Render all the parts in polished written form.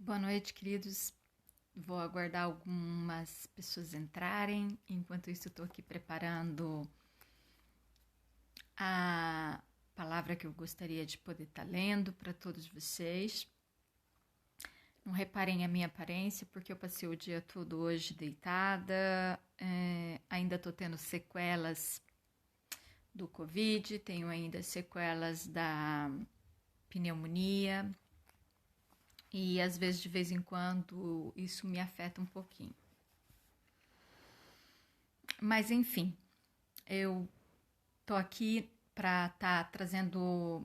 Boa noite, queridos. Vou aguardar algumas pessoas entrarem. Enquanto isso, estou aqui preparando a palavra que eu gostaria de poder estar lendo para todos vocês. Não reparem a minha aparência, porque eu passei o dia todo hoje deitada. Ainda estou tendo sequelas do Covid, tenho ainda sequelas da pneumonia. E às vezes, de vez em quando, isso me afeta um pouquinho. Mas enfim, eu tô aqui para estar trazendo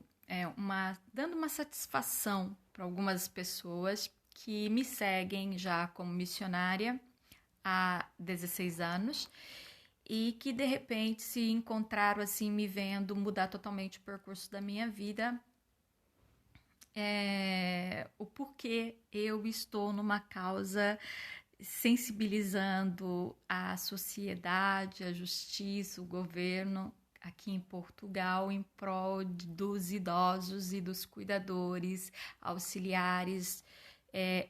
dando uma satisfação para algumas pessoas que me seguem já como missionária há 16 anos e que de repente se encontraram assim me vendo mudar totalmente o percurso da minha vida. O porquê eu estou numa causa sensibilizando a sociedade, a justiça, o governo aqui em Portugal em prol dos idosos e dos cuidadores, auxiliares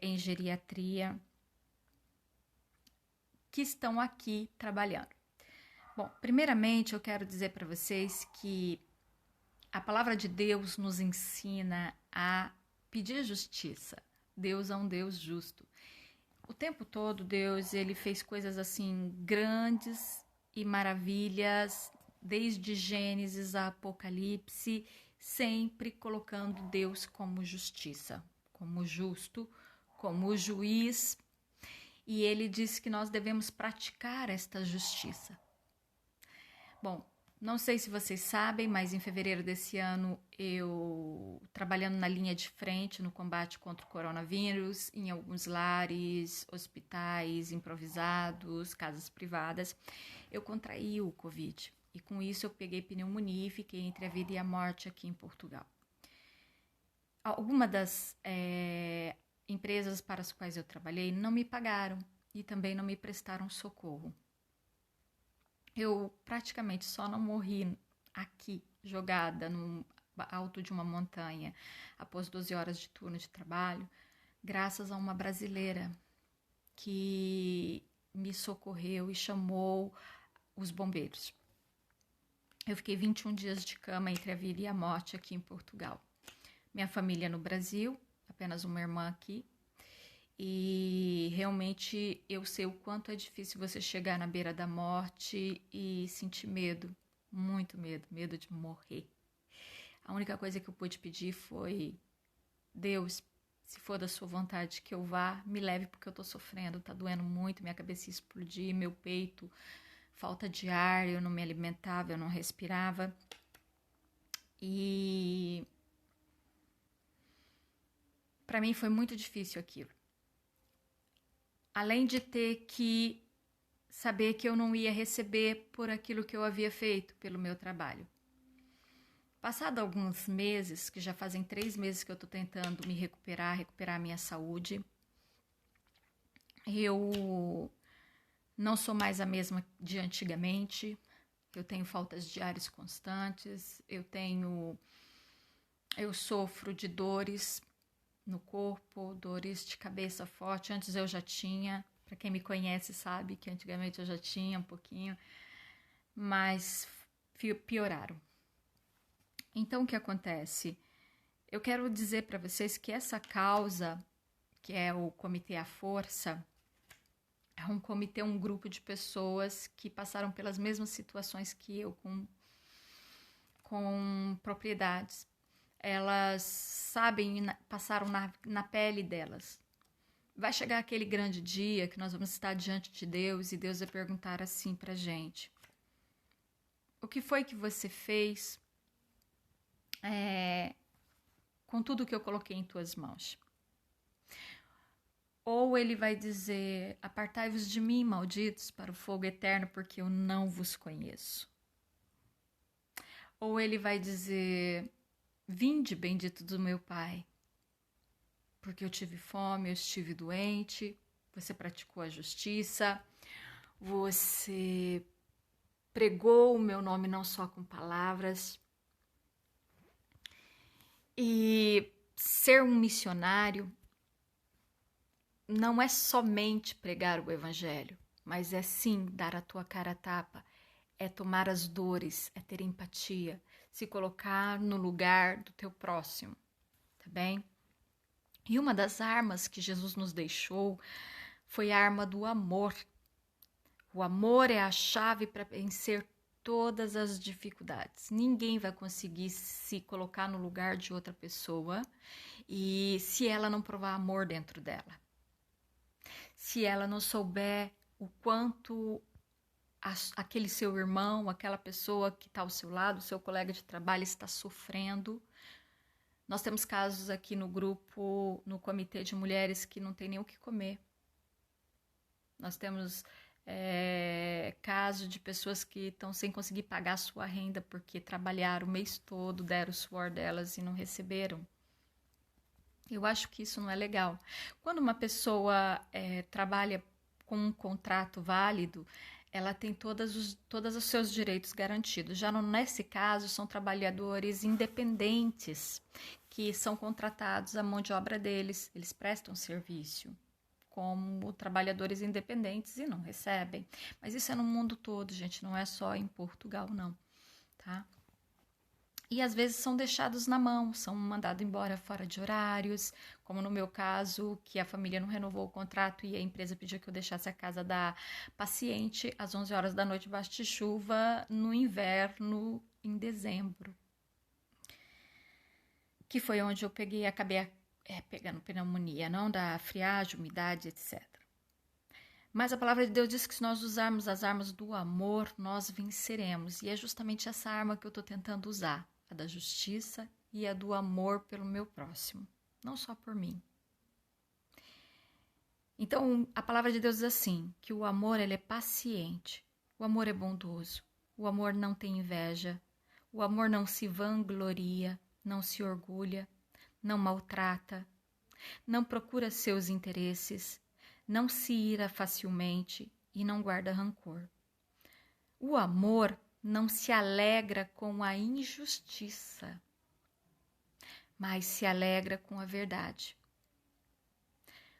em geriatria que estão aqui trabalhando. Bom, primeiramente eu quero dizer para vocês que a palavra de Deus nos ensina a pedir justiça. Deus é um Deus justo. O tempo todo Deus ele fez coisas assim grandes e maravilhas, desde Gênesis a Apocalipse, sempre colocando Deus como justiça, como justo, como juiz. E ele diz que nós devemos praticar esta justiça. Bom, não sei se vocês sabem, mas em fevereiro desse ano eu trabalhando na linha de frente no combate contra o coronavírus, em alguns lares, hospitais improvisados, casas privadas, eu contraí o Covid. E com isso eu peguei pneumonia e fiquei entre a vida e a morte aqui em Portugal. Algumas das empresas para as quais eu trabalhei não me pagaram e também não me prestaram socorro. Eu praticamente só não morri aqui, jogada no alto de uma montanha, após 12 horas de turno de trabalho, graças a uma brasileira que me socorreu e chamou os bombeiros. Eu fiquei 21 dias de cama entre a vida e a morte aqui em Portugal. Minha família no Brasil, apenas uma irmã aqui. E realmente eu sei o quanto é difícil você chegar na beira da morte e sentir medo, muito medo, medo de morrer. A única coisa que eu pude pedir foi: Deus, se for da sua vontade que eu vá, me leve porque eu tô sofrendo, tá doendo muito, minha cabeça explodir, meu peito, falta de ar, eu não me alimentava, eu não respirava. E para mim foi muito difícil aquilo. Além de ter que saber que eu não ia receber por aquilo que eu havia feito pelo meu trabalho. Passado alguns meses, que já fazem 3 meses que eu estou tentando me recuperar a minha saúde, eu não sou mais a mesma de antigamente, eu tenho faltas de ares constantes, eu sofro de dores no corpo, dores de cabeça forte. Antes eu já tinha, para quem me conhece sabe que antigamente eu já tinha um pouquinho, mas pioraram. Então o que acontece? Eu quero dizer para vocês que essa causa, que é o Comitê à Força, é um comitê, um grupo de pessoas que passaram pelas mesmas situações que eu, com propriedades. Elas sabem, passaram na pele delas. Vai chegar aquele grande dia que nós vamos estar diante de Deus e Deus vai perguntar assim pra gente: o que foi que você fez com tudo que eu coloquei em tuas mãos? Ou ele vai dizer: apartai-vos de mim, malditos, para o fogo eterno, porque eu não vos conheço. Ou ele vai dizer: vinde, bendito do meu Pai, porque eu tive fome, eu estive doente, você praticou a justiça, você pregou o meu nome não só com palavras. E ser um missionário não é somente pregar o evangelho, mas é sim dar a tua cara a tapa, é tomar as dores, é ter empatia, se colocar no lugar do teu próximo, tá bem? E uma das armas que Jesus nos deixou foi a arma do amor. O amor é a chave para vencer todas as dificuldades. Ninguém vai conseguir se colocar no lugar de outra pessoa e se ela não provar amor dentro dela. Se ela não souber o quanto aquele seu irmão, aquela pessoa que está ao seu lado, seu colega de trabalho está sofrendo. Nós temos casos aqui no grupo, no comitê de mulheres que não tem nem o que comer. Nós temos casos de pessoas que estão sem conseguir pagar a sua renda porque trabalharam o mês todo, deram o suor delas e não receberam. Eu acho que isso não é legal. Quando uma pessoa trabalha com um contrato válido, ela tem todos os seus direitos garantidos. Já nesse caso, são trabalhadores independentes que são contratados, a mão de obra deles, eles prestam serviço como trabalhadores independentes e não recebem. Mas isso é no mundo todo, gente, não é só em Portugal, não, tá? E às vezes são deixados na mão, são mandados embora fora de horários, como no meu caso, que a família não renovou o contrato e a empresa pediu que eu deixasse a casa da paciente às 11 horas da noite, debaixo de chuva, no inverno, em dezembro. Que foi onde eu acabei pegando pneumonia, não da friagem, umidade, etc. Mas a palavra de Deus diz que se nós usarmos as armas do amor, nós venceremos. E é justamente essa arma que eu estou tentando usar. A da justiça e a do amor pelo meu próximo, não só por mim. Então, a palavra de Deus diz assim, que o amor ele é paciente, o amor é bondoso, o amor não tem inveja, o amor não se vangloria, não se orgulha, não maltrata, não procura seus interesses, não se ira facilmente e não guarda rancor. O amor não se alegra com a injustiça, mas se alegra com a verdade.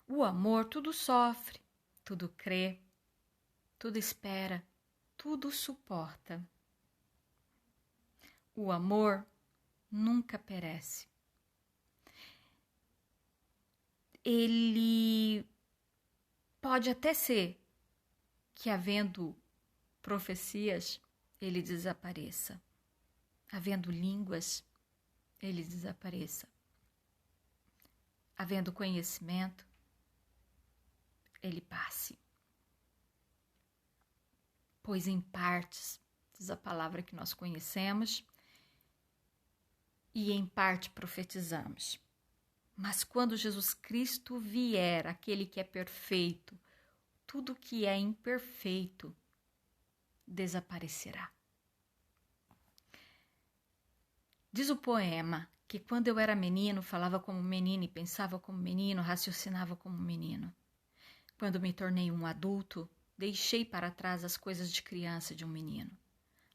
O amor tudo sofre, tudo crê, tudo espera, tudo suporta. O amor nunca perece. Ele pode até ser que, havendo profecias, ele desapareça. Havendo línguas, ele desapareça. Havendo conhecimento, ele passe. Pois em partes, diz a palavra que nós conhecemos, e em parte profetizamos. Mas quando Jesus Cristo vier, aquele que é perfeito, tudo que é imperfeito desaparecerá. Diz o poema que quando eu era menino, falava como menino e pensava como menino, raciocinava como menino. Quando me tornei um adulto, deixei para trás as coisas de criança de um menino.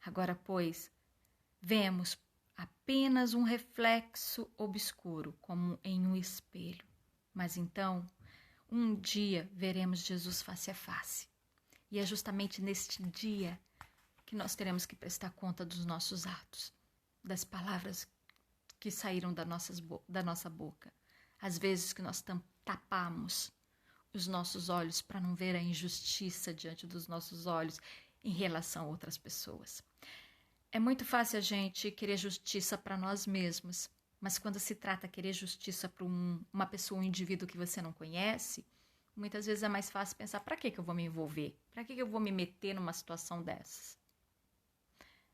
Agora, pois, vemos apenas um reflexo obscuro, como em um espelho. Mas então, um dia veremos Jesus face a face. E é justamente neste dia que nós teremos que prestar conta dos nossos atos, das palavras que saíram da nossa boca. Às vezes que nós tapamos os nossos olhos para não ver a injustiça diante dos nossos olhos em relação a outras pessoas. É muito fácil a gente querer justiça para nós mesmos, mas quando se trata de querer justiça para uma pessoa, um indivíduo que você não conhece, muitas vezes é mais fácil pensar, para que eu vou me envolver? Para que eu vou me meter numa situação dessas?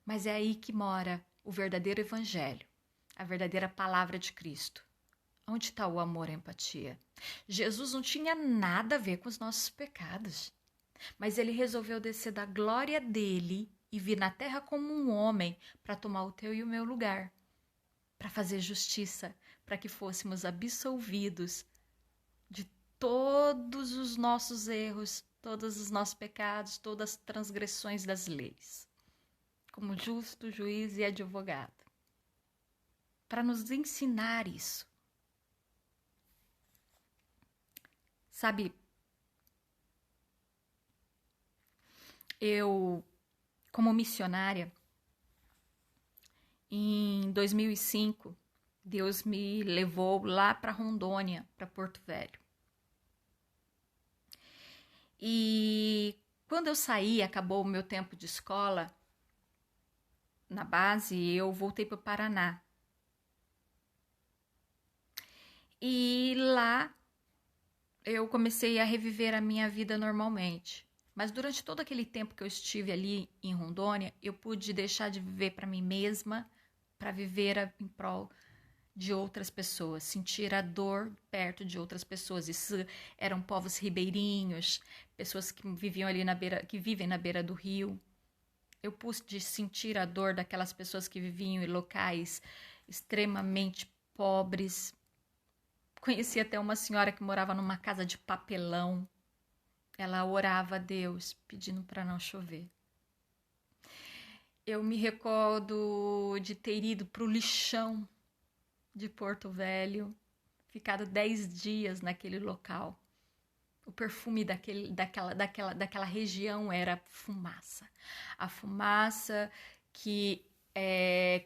Mas é aí que mora o verdadeiro evangelho, a verdadeira palavra de Cristo. Onde está o amor e a empatia? Jesus não tinha nada a ver com os nossos pecados, mas ele resolveu descer da glória dele e vir na terra como um homem para tomar o teu e o meu lugar, para fazer justiça, para que fôssemos absolvidos de todos os nossos erros, todos os nossos pecados, todas as transgressões das leis, como justo juiz e advogado, para nos ensinar isso. Sabe, eu, como missionária, em 2005, Deus me levou lá para Rondônia, para Porto Velho. E quando eu saí, acabou o meu tempo de escola na base, eu voltei para o Paraná. E lá eu comecei a reviver a minha vida normalmente. Mas durante todo aquele tempo que eu estive ali em Rondônia, eu pude deixar de viver para mim mesma, para viver em prol de outras pessoas, sentir a dor perto de outras pessoas. Isso eram povos ribeirinhos, pessoas que viviam ali na beira, que vivem na beira do rio. Eu pude sentir a dor daquelas pessoas que viviam em locais extremamente pobres. Conheci até uma senhora que morava numa casa de papelão. Ela orava a Deus pedindo para não chover. Eu me recordo de ter ido para o lixão de Porto Velho, ficado 10 dias naquele local. O perfume daquela região era fumaça. A fumaça que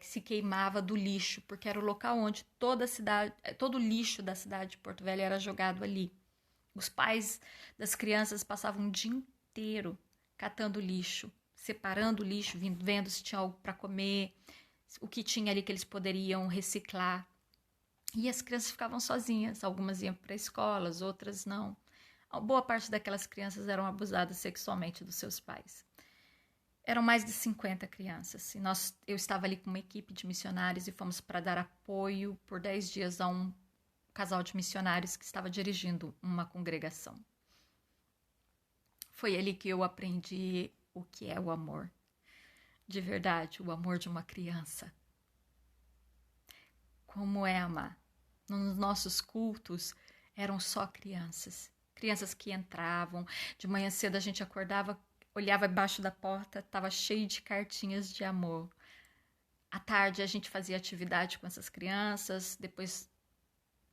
se queimava do lixo, porque era o local onde toda a cidade, todo o lixo da cidade de Porto Velho era jogado ali. Os pais das crianças passavam o dia inteiro catando lixo, separando o lixo, vendo se tinha algo para comer, o que tinha ali que eles poderiam reciclar. E as crianças ficavam sozinhas, algumas iam para escolas, outras não. A boa parte daquelas crianças eram abusadas sexualmente dos seus pais. Eram mais de 50 crianças. E eu estava ali com uma equipe de missionários e fomos para dar apoio por 10 dias a um casal de missionários que estava dirigindo uma congregação. Foi ali que eu aprendi o que é o amor. De verdade, o amor de uma criança. Como é amar? Nos nossos cultos eram só crianças. Crianças que entravam. De manhã cedo a gente acordava, olhava embaixo da porta, estava cheio de cartinhas de amor. À tarde a gente fazia atividade com essas crianças, depois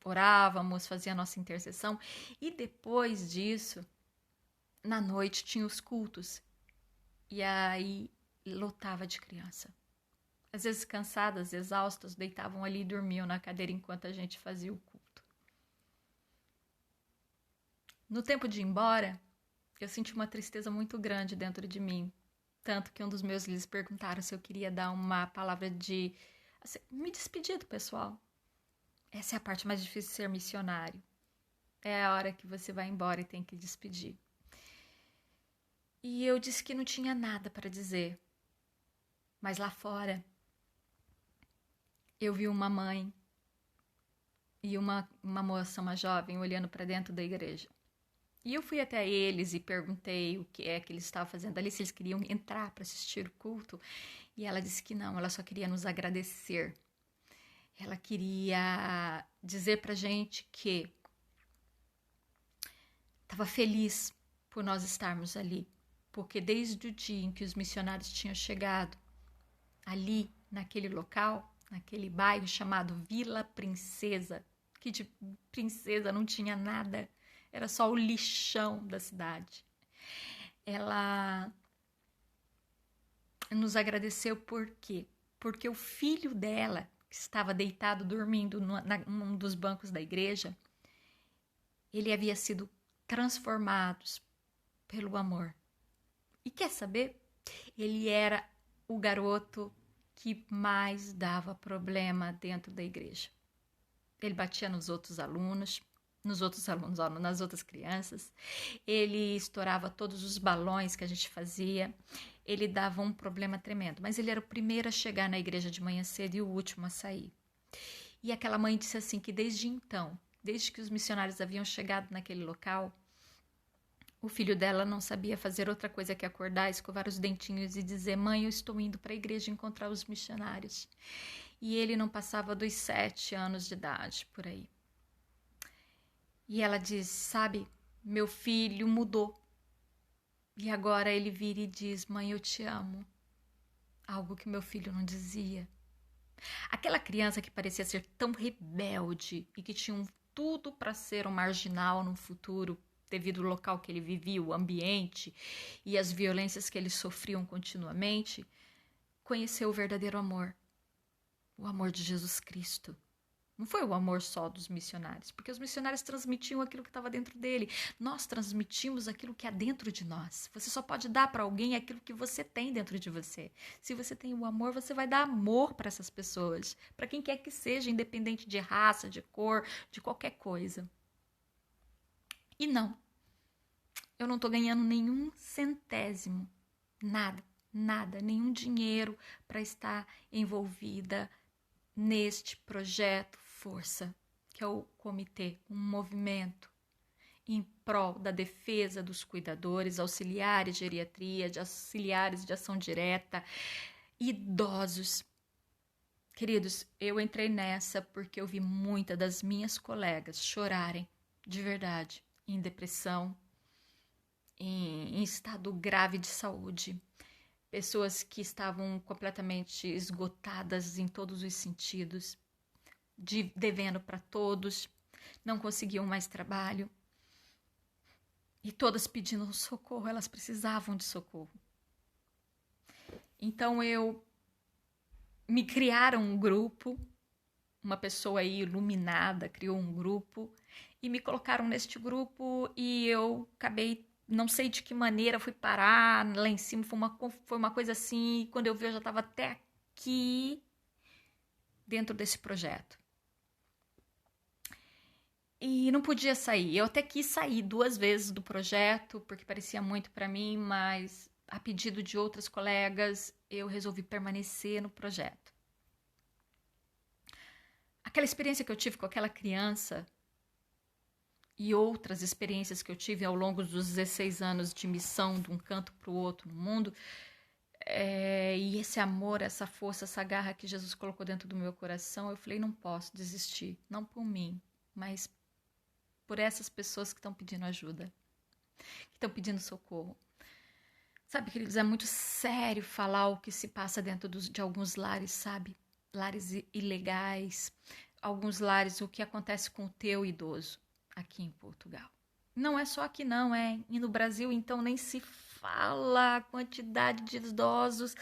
orávamos, fazia a nossa intercessão. E depois disso, na noite tinha os cultos. E aí lotava de criança. Às vezes cansadas, exaustas, deitavam ali e dormiam na cadeira enquanto a gente fazia o culto. No tempo de ir embora, eu senti uma tristeza muito grande dentro de mim. Tanto que um dos meus líderes perguntaram se eu queria dar uma palavra de... assim, me despedir do pessoal. Essa é a parte mais difícil de ser missionário. É a hora que você vai embora e tem que despedir. E eu disse que não tinha nada para dizer. Mas lá fora, eu vi uma mãe e uma moça, uma jovem, olhando para dentro da igreja. E eu fui até eles e perguntei o que é que eles estavam fazendo ali, se eles queriam entrar para assistir o culto. E ela disse que não, ela só queria nos agradecer. Ela queria dizer pra gente que estava feliz por nós estarmos ali. Porque desde o dia em que os missionários tinham chegado ali, naquele local, naquele bairro chamado Vila Princesa, que de princesa não tinha nada, era só o lixão da cidade. Ela nos agradeceu por quê? Porque o filho dela, que estava deitado dormindo num dos bancos da igreja, ele havia sido transformado pelo amor. E quer saber? Ele era o garoto que mais dava problema dentro da igreja. Ele batia nos outros alunos, nas outras crianças. Ele estourava todos os balões que a gente fazia. Ele dava um problema tremendo. Mas ele era o primeiro a chegar na igreja de manhã cedo e o último a sair. E aquela mãe disse assim que desde então, desde que os missionários haviam chegado naquele local, o filho dela não sabia fazer outra coisa que acordar, escovar os dentinhos e dizer: mãe, eu estou indo para a igreja encontrar os missionários. E ele não passava dos 7 anos de idade, por aí. E ela diz: sabe, meu filho mudou. E agora ele vira e diz: mãe, eu te amo. Algo que meu filho não dizia. Aquela criança que parecia ser tão rebelde e que tinha tudo para ser um marginal no futuro, devido ao local que ele vivia, o ambiente e as violências que eles sofriam continuamente, conheceu o verdadeiro amor, o amor de Jesus Cristo. Não foi o amor só dos missionários, porque os missionários transmitiam aquilo que estava dentro dele. Nós transmitimos aquilo que há dentro de nós. Você só pode dar para alguém aquilo que você tem dentro de você. Se você tem o amor, você vai dar amor para essas pessoas, para quem quer que seja, independente de raça, de cor, de qualquer coisa. E não, eu não estou ganhando nenhum centésimo, nada, nenhum dinheiro para estar envolvida neste projeto Força, que é o comitê, um movimento em prol da defesa dos cuidadores, auxiliares de geriatria, de auxiliares de ação direta, idosos. Queridos, eu entrei nessa porque eu vi muitas das minhas colegas chorarem, de verdade, em depressão, em estado grave de saúde. Pessoas que estavam completamente esgotadas em todos os sentidos, devendo para todos, não conseguiam mais trabalho. E todas pedindo socorro, elas precisavam de socorro. Então me criaram um grupo, uma pessoa aí iluminada criou um grupo e me colocaram neste grupo e eu acabei, não sei de que maneira, fui parar lá em cima, foi uma coisa assim, e quando eu vi eu já estava até aqui dentro desse projeto. E não podia sair. Eu até quis sair 2 vezes do projeto, porque parecia muito para mim, mas a pedido de outras colegas, eu resolvi permanecer no projeto. Aquela experiência que eu tive com aquela criança e outras experiências que eu tive ao longo dos 16 anos de missão de um canto para o outro no mundo, e esse amor, essa força, essa garra que Jesus colocou dentro do meu coração, eu falei, não posso desistir, não por mim, mas por essas pessoas que estão pedindo ajuda, que estão pedindo socorro. Sabe, queridos, é muito sério falar o que se passa dentro de alguns lares, sabe? Lares ilegais, alguns lares, o que acontece com o teu idoso aqui em Portugal. Não é só aqui não, e no Brasil então nem se fala a quantidade de idosos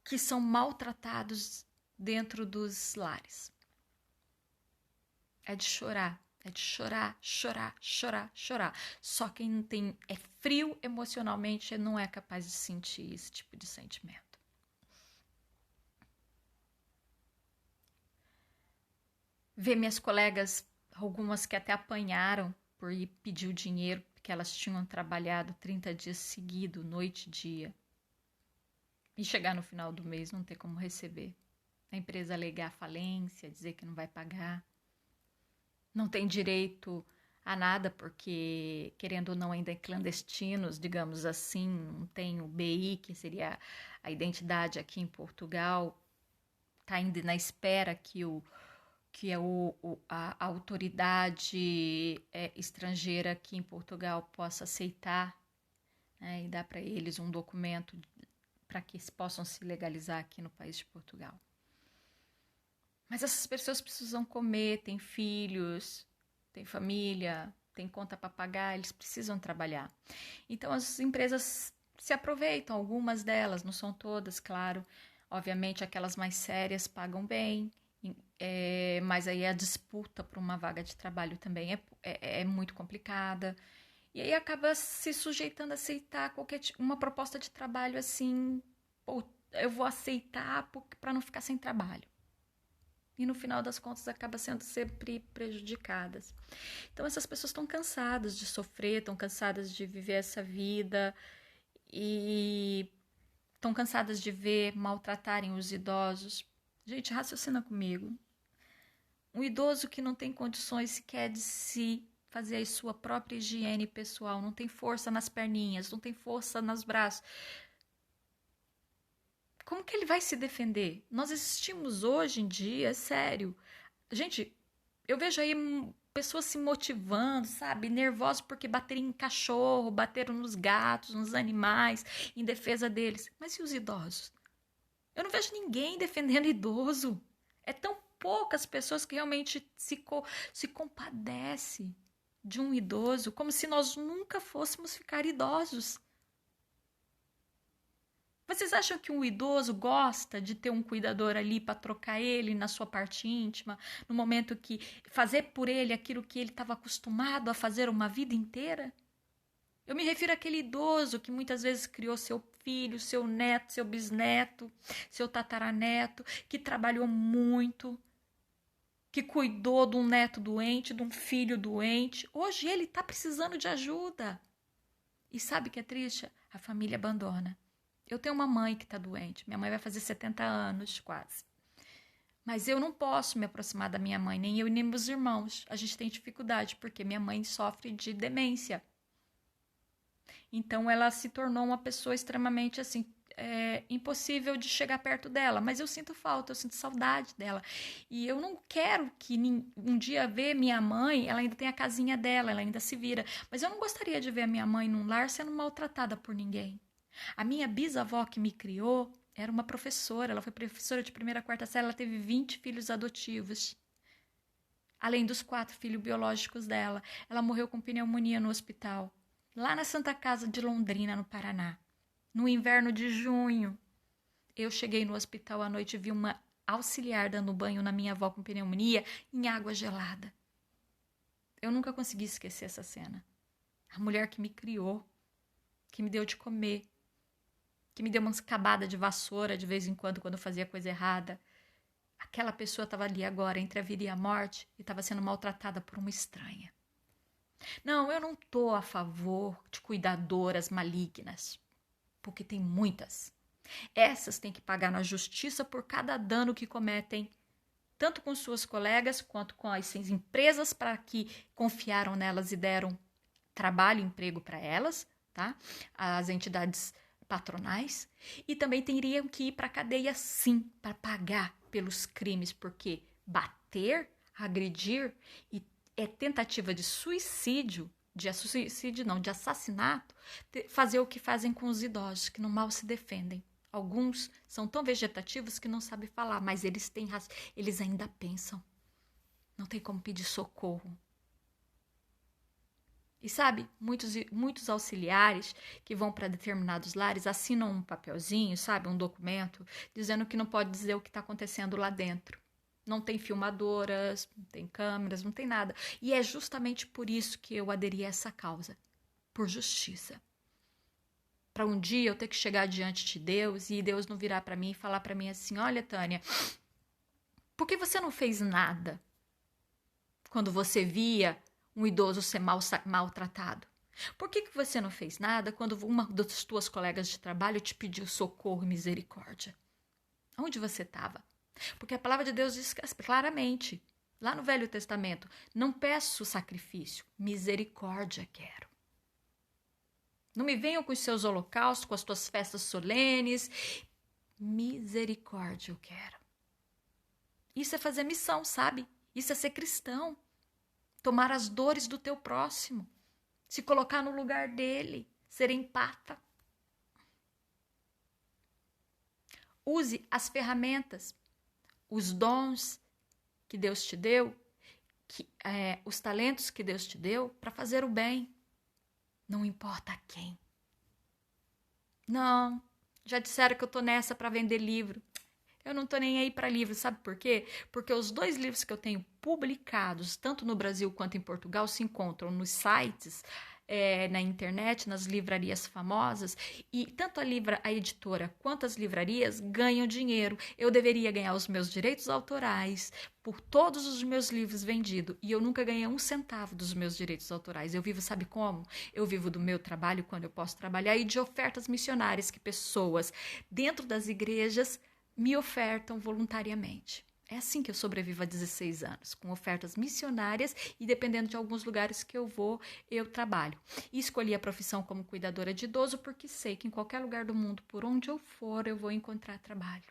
que são maltratados dentro dos lares. É de chorar. É de chorar. Só quem é frio emocionalmente não é capaz de sentir esse tipo de sentimento. Ver minhas colegas, algumas que até apanharam por ir pedir o dinheiro, porque elas tinham trabalhado 30 dias seguidos, noite e dia. E chegar no final do mês não ter como receber. A empresa alegar falência, dizer que não vai pagar. Não tem direito a nada, porque, querendo ou não, ainda é clandestinos, digamos assim, não tem o BI, que seria a identidade aqui em Portugal, está ainda na espera que a autoridade estrangeira aqui em Portugal possa aceitar, né, e dar para eles um documento para que possam se legalizar aqui no país de Portugal. Mas essas pessoas precisam comer, têm filhos, têm família, têm conta para pagar, eles precisam trabalhar. Então as empresas se aproveitam, algumas delas, não são todas, claro. Obviamente aquelas mais sérias pagam bem, mas aí a disputa por uma vaga de trabalho também é muito complicada. E aí acaba se sujeitando a aceitar uma proposta de trabalho assim, eu vou aceitar para não ficar sem trabalho. E no final das contas acaba sendo sempre prejudicadas. Então essas pessoas estão cansadas de sofrer, estão cansadas de viver essa vida e estão cansadas de ver maltratarem os idosos. Gente, raciocina comigo. Um idoso que não tem condições sequer de se fazer a sua própria higiene pessoal, não tem força nas perninhas, não tem força nos braços. Como que ele vai se defender? Nós existimos hoje em dia, é sério. Gente, eu vejo aí pessoas se motivando, sabe? Nervosos porque bateram em cachorro, bateram nos gatos, nos animais, em defesa deles. Mas e os idosos? Eu não vejo ninguém defendendo idoso. É tão poucas pessoas que realmente se compadecem. de um idoso como se nós nunca fôssemos ficar idosos. Vocês acham que um idoso gosta de ter um cuidador ali para trocar ele na sua parte íntima, no momento que fazer por ele aquilo que ele estava acostumado a fazer uma vida inteira? Eu me refiro àquele idoso que muitas vezes criou seu filho, seu neto, seu bisneto, seu tataraneto, que trabalhou muito, que cuidou de um neto doente, de um filho doente. Hoje ele está precisando de ajuda. E sabe o que é triste? A família abandona. Eu tenho uma mãe que está doente. Minha mãe vai fazer 70 anos quase. Mas eu não posso me aproximar da minha mãe, nem eu nem meus irmãos. A gente tem dificuldade, porque minha mãe sofre de demência. Então ela se tornou uma pessoa extremamente assim, impossível de chegar perto dela. Mas eu sinto falta, eu sinto saudade dela. E eu não quero que um dia ver minha mãe, ela ainda tem a casinha dela, ela ainda se vira. Mas eu não gostaria de ver a minha mãe num lar sendo maltratada por ninguém. A minha bisavó que me criou era uma professora, ela foi professora de 1ª a 4ª série, ela teve 20 filhos adotivos. Além dos 4 filhos biológicos dela. Ela morreu com pneumonia no hospital, lá na Santa Casa de Londrina, no Paraná. No inverno de junho, eu cheguei no hospital à noite e vi uma auxiliar dando banho na minha avó com pneumonia em água gelada. Eu nunca consegui esquecer essa cena. A mulher que me criou, que me deu de comer, que me deu uma escabada de vassoura de vez em quando eu fazia coisa errada. Aquela pessoa estava ali agora, entre a vida e a morte, e estava sendo maltratada por uma estranha. Não, eu não estou a favor de cuidadoras malignas, porque tem muitas. Essas têm que pagar na justiça por cada dano que cometem, tanto com suas colegas, quanto com as empresas para que confiaram nelas e deram trabalho e emprego para elas, tá? As entidades patronais, e também teriam que ir para a cadeia sim, para pagar pelos crimes, porque bater, agredir e é tentativa de suicídio, de assassinato, fazer o que fazem com os idosos, que no mal se defendem. Alguns são tão vegetativos que não sabem falar, mas eles ainda pensam. Não tem como pedir socorro. E sabe, muitos auxiliares que vão para determinados lares assinam um papelzinho, sabe, um documento, dizendo que não pode dizer o que está acontecendo lá dentro. Não tem filmadoras, não tem câmeras, não tem nada. E é justamente por isso que eu aderi a essa causa, por justiça. Para um dia eu ter que chegar diante de Deus e Deus não virar para mim e falar para mim assim, olha, Tânia, por que você não fez nada quando você via um idoso ser maltratado? Por que você não fez nada quando uma das tuas colegas de trabalho te pediu socorro e misericórdia? Onde você estava? Porque a palavra de Deus diz claramente, lá no Velho Testamento, não peço sacrifício, misericórdia quero. Não me venham com os seus holocaustos, com as tuas festas solenes. Misericórdia eu quero. Isso é fazer missão, sabe? Isso é ser cristão. Tomar as dores do teu próximo. Se colocar no lugar dele. Ser empata. Use as ferramentas, os dons que Deus te deu, os talentos que Deus te deu para fazer o bem. Não importa quem. Não, já disseram que eu tô nessa para vender livro. Eu não tô nem aí para livro, sabe por quê? Porque os 2 livros que eu tenho publicados, tanto no Brasil quanto em Portugal, se encontram nos sites, na internet, nas livrarias famosas, e tanto a editora quanto as livrarias ganham dinheiro. Eu deveria ganhar os meus direitos autorais por todos os meus livros vendidos, e eu nunca ganhei 1 centavo dos meus direitos autorais. Eu vivo, sabe como? Eu vivo do meu trabalho quando eu posso trabalhar e de ofertas missionárias que pessoas dentro das igrejas me ofertam voluntariamente. É assim que eu sobrevivo há 16 anos, com ofertas missionárias e dependendo de alguns lugares que eu vou, eu trabalho. E escolhi a profissão como cuidadora de idoso porque sei que em qualquer lugar do mundo, por onde eu for, eu vou encontrar trabalho.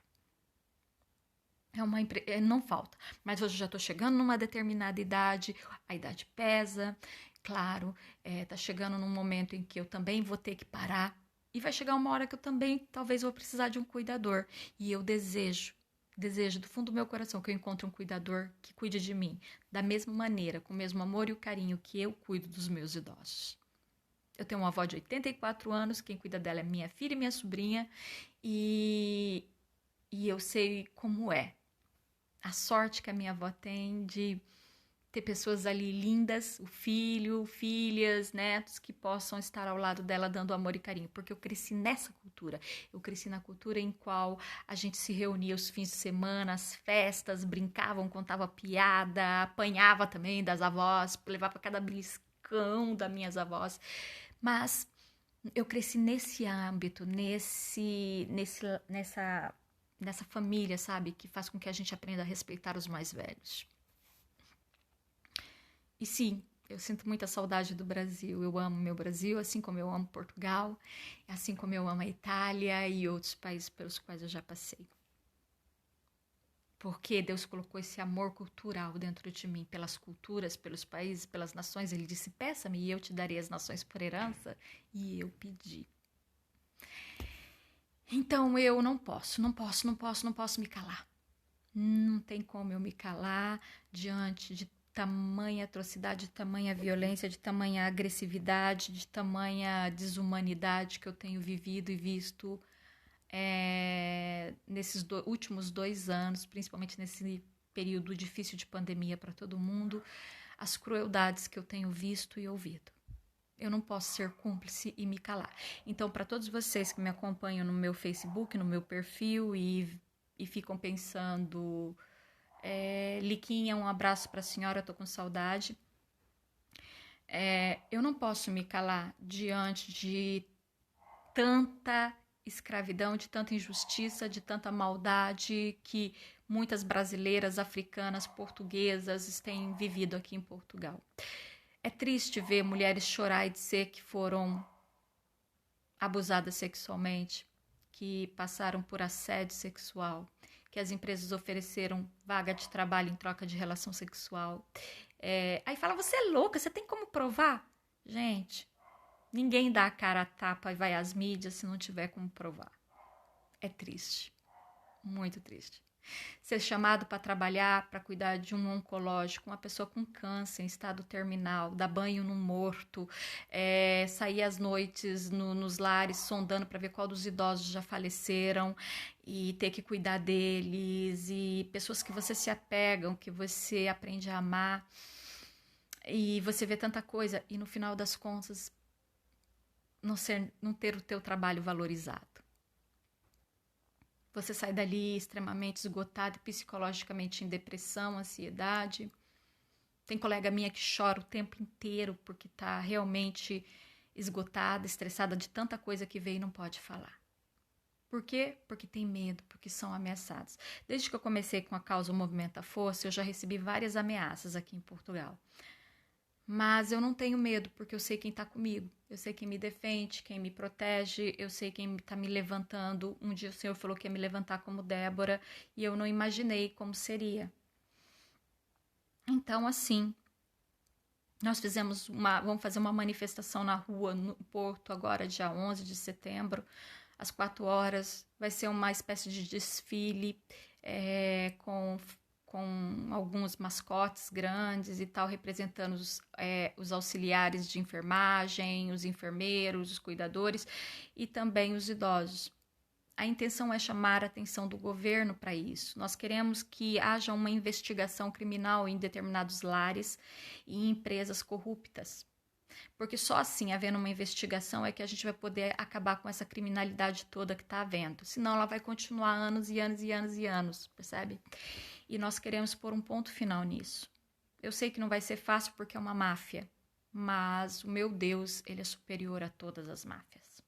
Não falta, mas hoje eu já estou chegando numa determinada idade, a idade pesa, claro, está chegando num momento em que eu também vou ter que parar e vai chegar uma hora que eu também talvez vou precisar de um cuidador e eu desejo desejo do fundo do meu coração que eu encontre um cuidador que cuide de mim da mesma maneira, com o mesmo amor e o carinho que eu cuido dos meus idosos. Eu tenho uma avó de 84 anos, quem cuida dela é minha filha e minha sobrinha, e eu sei como é. A sorte que a minha avó tem de ter pessoas ali lindas, o filho, filhas, netos, que possam estar ao lado dela dando amor e carinho, porque eu cresci nessa cultura. Eu cresci na cultura em qual a gente se reunia os fins de semana, as festas, brincavam, contava piada, apanhava também das avós, levava cada beliscão das minhas avós. Mas eu cresci nesse âmbito, nessa família, sabe? Que faz com que a gente aprenda a respeitar os mais velhos. E sim, eu sinto muita saudade do Brasil. Eu amo meu Brasil, assim como eu amo Portugal, assim como eu amo a Itália e outros países pelos quais eu já passei. Porque Deus colocou esse amor cultural dentro de mim, pelas culturas, pelos países, pelas nações. Ele disse, peça-me e eu te darei as nações por herança. E eu pedi. Então eu não posso me calar. Não tem como eu me calar diante de tamanha atrocidade, de tamanha violência, de tamanha agressividade, de tamanha desumanidade que eu tenho vivido e visto nesses últimos 2 anos, principalmente nesse período difícil de pandemia para todo mundo, as crueldades que eu tenho visto e ouvido. Eu não posso ser cúmplice e me calar. Então, para todos vocês que me acompanham no meu Facebook, no meu perfil e ficam pensando, Liquinha, um abraço para a senhora, tô com saudade. Eu não posso me calar diante de tanta escravidão, de tanta injustiça, de tanta maldade que muitas brasileiras, africanas, portuguesas têm vivido aqui em Portugal. É triste ver mulheres chorar e dizer que foram abusadas sexualmente, que passaram por assédio sexual, que as empresas ofereceram vaga de trabalho em troca de relação sexual. Aí fala, você é louca, você tem como provar? Gente, ninguém dá a cara a tapa e vai às mídias se não tiver como provar. É triste, muito triste. Ser chamado para trabalhar, para cuidar de um oncológico, uma pessoa com câncer em estado terminal, dar banho no morto, sair às noites nos lares sondando para ver qual dos idosos já faleceram e ter que cuidar deles, e pessoas que você se apegam, que você aprende a amar, e você vê tanta coisa e no final das contas não ter o teu trabalho valorizado. Você sai dali extremamente esgotado, psicologicamente em depressão, ansiedade. Tem colega minha que chora o tempo inteiro porque está realmente esgotada, estressada de tanta coisa que veio e não pode falar. Por quê? Porque tem medo, porque são ameaçados. Desde que eu comecei com a causa O Movimento da Força, eu já recebi várias ameaças aqui em Portugal. Mas eu não tenho medo, porque eu sei quem está comigo. Eu sei quem me defende, quem me protege, eu sei quem está me levantando. Um dia o Senhor falou que ia me levantar como Débora e eu não imaginei como seria. Então, assim, nós vamos fazer uma manifestação na rua, no Porto, agora, dia 11 de setembro, às 4 horas. Vai ser uma espécie de desfile com alguns mascotes grandes e tal, representando os auxiliares de enfermagem, os enfermeiros, os cuidadores e também os idosos. A intenção é chamar a atenção do governo para isso. Nós queremos que haja uma investigação criminal em determinados lares e em empresas corruptas. Porque só assim, havendo uma investigação, é que a gente vai poder acabar com essa criminalidade toda que está havendo. Senão ela vai continuar anos e anos e anos e anos, percebe? E nós queremos pôr um ponto final nisso. Eu sei que não vai ser fácil porque é uma máfia, mas o meu Deus, ele é superior a todas as máfias.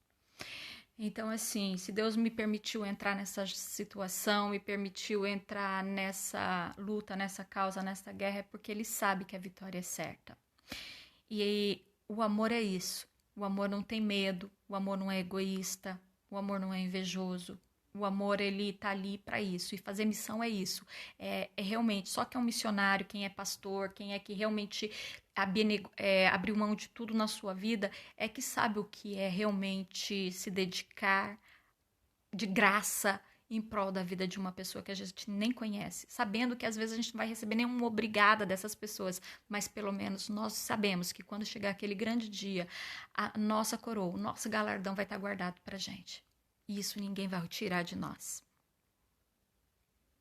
Então, assim, se Deus me permitiu entrar nessa situação, me permitiu entrar nessa luta, nessa causa, nessa guerra, é porque ele sabe que a vitória é certa. E o amor é isso. O amor não tem medo, o amor não é egoísta, o amor não é invejoso. O amor, ele tá ali para isso. E fazer missão é isso. É realmente, só que é um missionário, quem é pastor, quem é que realmente abriu mão de tudo na sua vida, é que sabe o que é realmente se dedicar de graça em prol da vida de uma pessoa que a gente nem conhece, sabendo que às vezes a gente não vai receber nenhuma obrigada dessas pessoas, mas pelo menos nós sabemos que quando chegar aquele grande dia, a nossa coroa, o nosso galardão vai estar guardado pra gente. E isso ninguém vai tirar de nós.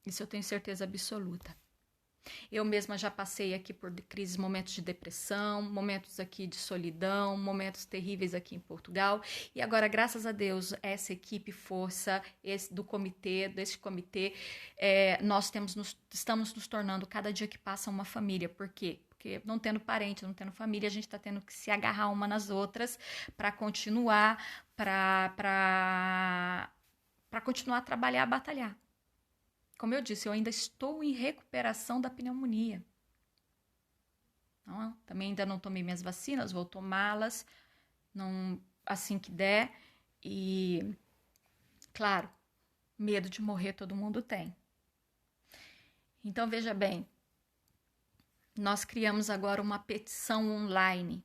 Isso eu tenho certeza absoluta. Eu mesma já passei aqui por crises, momentos de depressão, momentos aqui de solidão, momentos terríveis aqui em Portugal. E agora, graças a Deus, essa equipe força desse comitê, nós estamos nos tornando cada dia que passa uma família. Por quê? Porque não tendo parente, não tendo família, a gente está tendo que se agarrar uma nas outras para continuar, para continuar a trabalhar, a batalhar. Como eu disse, eu ainda estou em recuperação da pneumonia. Não, também ainda não tomei minhas vacinas, vou tomá-las assim que der. E, claro, medo de morrer todo mundo tem. Então, veja bem, nós criamos agora uma petição online.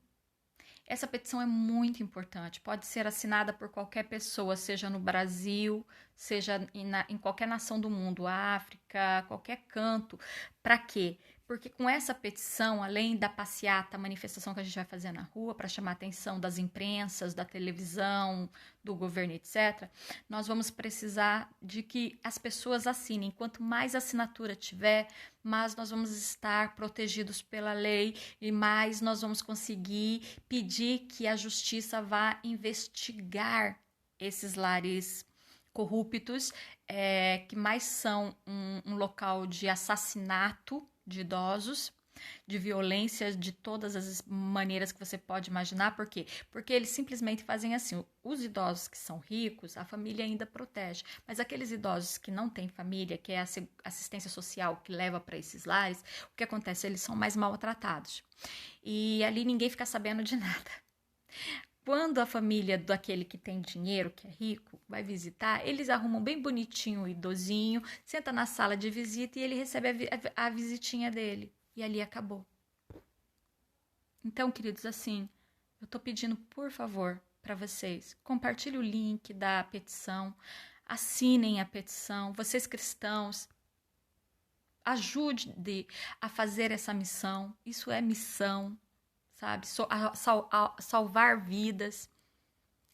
Essa petição é muito importante, pode ser assinada por qualquer pessoa, seja no Brasil, seja em qualquer nação do mundo, África, qualquer canto. Para quê? Porque com essa petição, além da passeata, a manifestação que a gente vai fazer na rua para chamar a atenção das imprensas, da televisão, do governo, etc., nós vamos precisar de que as pessoas assinem. Quanto mais assinatura tiver, mais nós vamos estar protegidos pela lei e mais nós vamos conseguir pedir que a justiça vá investigar esses lares corruptos, que mais são um local de assassinato de idosos, de violência de todas as maneiras que você pode imaginar. Por quê? Porque eles simplesmente fazem assim, os idosos que são ricos, a família ainda protege, mas aqueles idosos que não têm família, que é a assistência social que leva para esses lares, o que acontece? Eles são mais maltratados. E ali ninguém fica sabendo de nada. Quando a família daquele que tem dinheiro, que é rico, vai visitar, eles arrumam bem bonitinho o idosinho, senta na sala de visita e ele recebe a visitinha dele. E ali acabou. Então, queridos, assim, eu tô pedindo, por favor, para vocês, compartilhem o link da petição, assinem a petição, vocês cristãos, ajude a fazer essa missão. Isso é missão, sabe? Salvar vidas,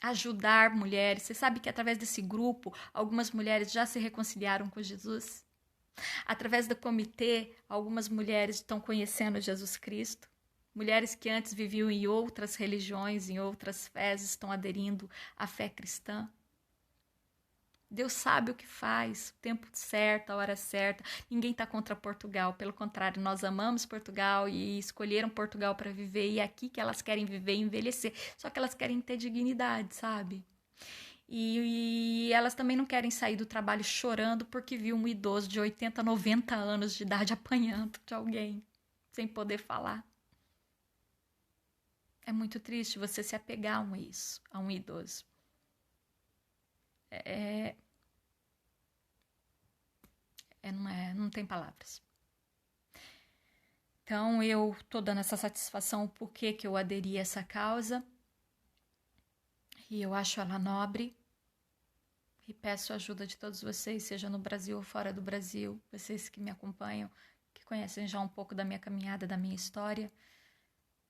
ajudar mulheres. Você sabe que através desse grupo, algumas mulheres já se reconciliaram com Jesus? Através do comitê, algumas mulheres estão conhecendo Jesus Cristo. Mulheres que antes viviam em outras religiões, em outras fés, estão aderindo à fé cristã. Deus sabe o que faz, o tempo certo, a hora certa. Ninguém está contra Portugal, pelo contrário, nós amamos Portugal e escolheram Portugal para viver, e é aqui que elas querem viver e envelhecer. Só que elas querem ter dignidade, sabe? E elas também não querem sair do trabalho chorando porque viu um idoso de 80, 90 anos de idade apanhando de alguém, sem poder falar. É muito triste você se apegar a um idoso. Não tem palavras. Então, eu tô dando essa satisfação porque que eu aderi a essa causa. E eu acho ela nobre. E peço a ajuda de todos vocês, seja no Brasil ou fora do Brasil, vocês que me acompanham, que conhecem já um pouco da minha caminhada, da minha história,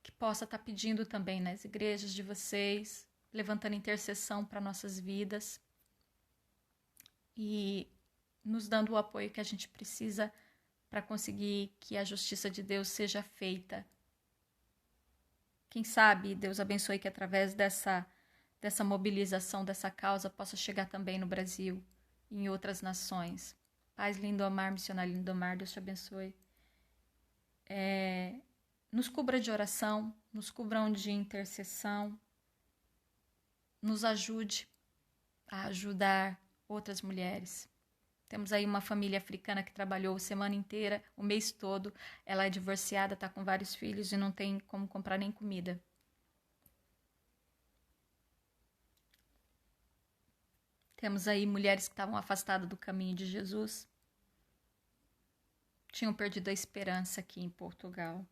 que possa estar pedindo também nas igrejas de vocês, levantando intercessão para nossas vidas e nos dando o apoio que a gente precisa para conseguir que a justiça de Deus seja feita. Quem sabe Deus abençoe que através dessa mobilização, dessa causa, possa chegar também no Brasil e em outras nações. Paz Lindomar, missionário Lindomar, Deus te abençoe. Nos cubra de oração, nos cubram de intercessão, nos ajude a ajudar outras mulheres. Temos aí uma família africana que trabalhou a semana inteira, o mês todo. Ela é divorciada, está com vários filhos e não tem como comprar nem comida. Temos aí mulheres que estavam afastadas do caminho de Jesus. Tinham perdido a esperança aqui em Portugal.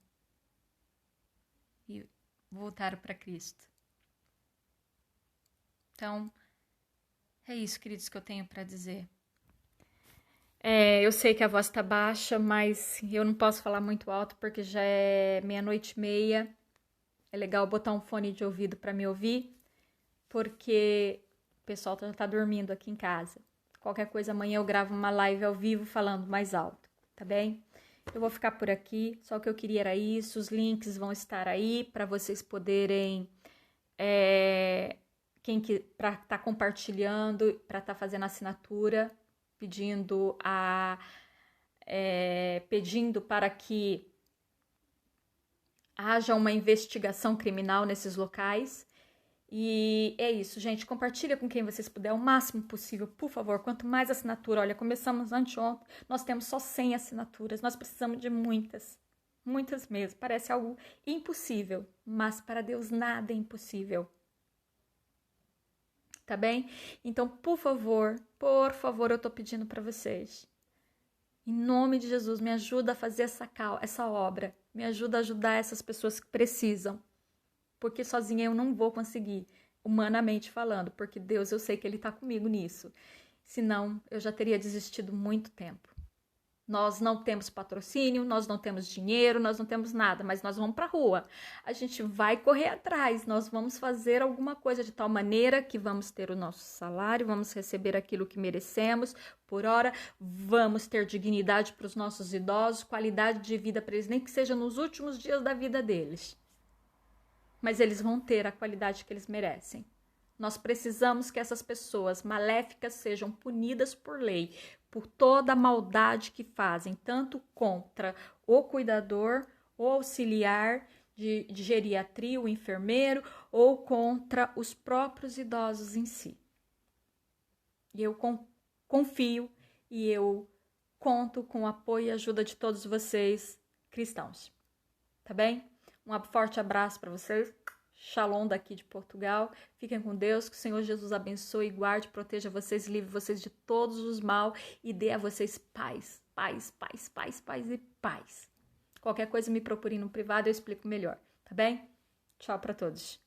E voltaram para Cristo. Então, é isso, queridos, que eu tenho para dizer. Eu sei que a voz tá baixa, mas eu não posso falar muito alto porque já é 00:30. É legal botar um fone de ouvido para me ouvir, porque o pessoal já tá dormindo aqui em casa. Qualquer coisa, amanhã eu gravo uma live ao vivo falando mais alto, tá bem? Eu vou ficar por aqui, só o que eu queria era isso. Os links vão estar aí para vocês poderem, para estar compartilhando, para estar fazendo assinatura, pedindo para que haja uma investigação criminal nesses locais. E é isso, gente. Compartilha com quem vocês puderem o máximo possível, por favor. Quanto mais assinatura, olha, começamos anteontem, nós temos só 100 assinaturas, nós precisamos de muitas, muitas mesmo. Parece algo impossível, mas para Deus nada é impossível. Tá bem? Então, por favor, eu tô pedindo para vocês. Em nome de Jesus, me ajuda a fazer essa obra. Me ajuda a ajudar essas pessoas que precisam. Porque sozinha eu não vou conseguir, humanamente falando. Porque Deus, eu sei que Ele está comigo nisso. Senão, eu já teria desistido muito tempo. Nós não temos patrocínio, nós não temos dinheiro, nós não temos nada, mas nós vamos para a rua. A gente vai correr atrás, nós vamos fazer alguma coisa de tal maneira que vamos ter o nosso salário, vamos receber aquilo que merecemos por hora, vamos ter dignidade para os nossos idosos, qualidade de vida para eles, nem que seja nos últimos dias da vida deles. Mas eles vão ter a qualidade que eles merecem. Nós precisamos que essas pessoas maléficas sejam punidas por lei, por toda a maldade que fazem, tanto contra o cuidador, o auxiliar de geriatria, o enfermeiro, ou contra os próprios idosos em si. E eu confio e eu conto com o apoio e ajuda de todos vocês cristãos. Tá bem? Um forte abraço para vocês. Shalom daqui de Portugal. Fiquem com Deus, que o Senhor Jesus abençoe, guarde, proteja vocês, livre vocês de todos os mal e dê a vocês paz, paz, paz, paz, paz e paz. Qualquer coisa me procurem no privado, eu explico melhor, tá bem? Tchau para todos.